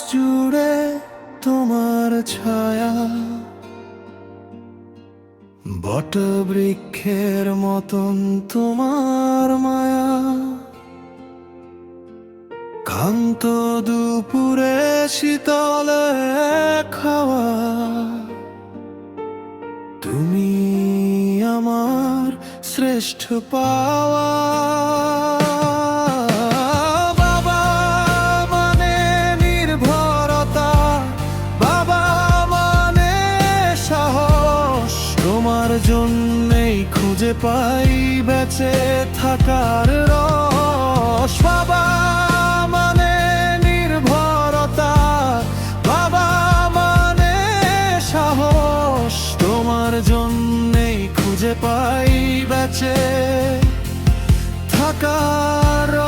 জুড়ে তোমার ছায়া, বটবৃক্ষের মতন তোমার মায়া। কান্ত দুপুরে শীতলে খাওয়া, তুমি আমার শ্রেষ্ঠ পাওয়া। বাবা মানে নির্ভরতা, বাবা মানে সাহস, তোমার জন্যেই খুঁজে পাই বেঁচে থাকার রস। বাবা মানে নির্ভরতা, বাবা মানে সাহস, তোমার জন্যেই খুঁজে পাই বেঁচে থাকার রস।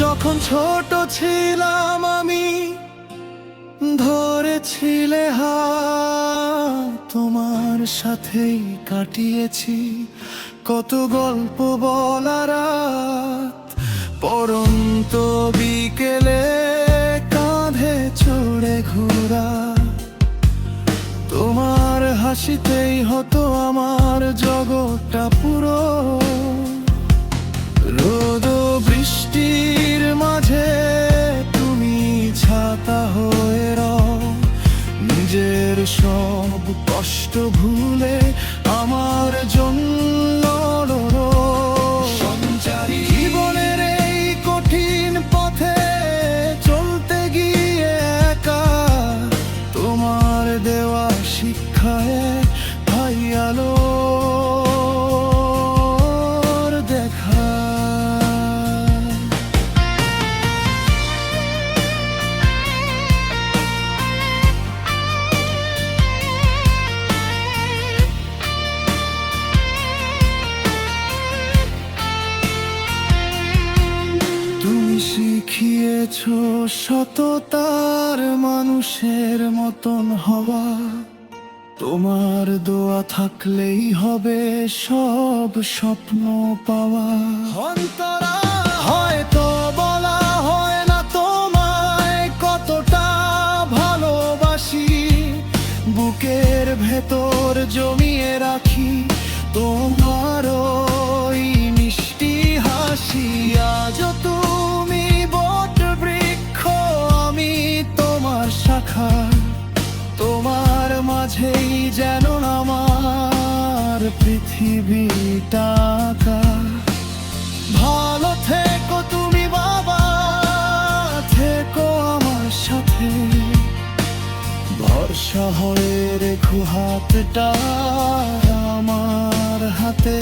যখন ছোট ছিলাম আমি ধরেছিলে হাত, তোমার সাথেই কাটিয়েছি কত গল্প বলা রাত। পরন্ত বিকেলে কাঁধে চড়ে ঘোরা, তোমার হাসিতেই হতো আমার জগৎটা পুরো। রোদ বৃষ্টির মাঝে তুমি ছাতা হয়ে রও, নিজের সব কষ্ট ভুলে আমার জন্য লড়ো। সঞ্চারী জীবনের এই কঠিন পথে চলতে গিয়ে একা, তোমার দেওয়া শিক্ষায় ভাই আলো দেখা। তুমি শিখিয়েছ সততার মানুষের মতন হওয়া, তোমার দোয়া থাকলেই হবে সব স্বপ্ন পাওয়া। অন্তরা হয়তো বলা হয় না তোমায় কতটা ভালোবাসি, বুকের ভেতর জমিয়ে রাখি তোমার ওই মিষ্টি হাসি। আজও তুমি বটবৃক্ষ, আমি তোমার শাখা, তোমার মাঝেই যেন আমার পৃথিবীটা আঁকা। ভালো থেকো তুমি বাবা, থেকো আমার সাথে, ভরসা হয়ে রেখো হাতটা আমার হাতে।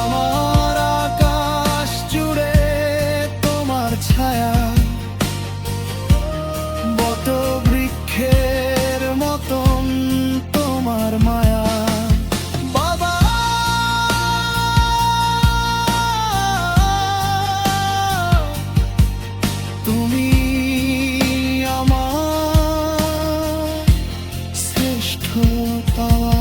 আমার আকাশ জুড়ে তোমার ছায়া, বটবৃক্ষের মতন তোমার মায়া। বাবা তুমি আমার শ্রেষ্ঠ পাওয়া।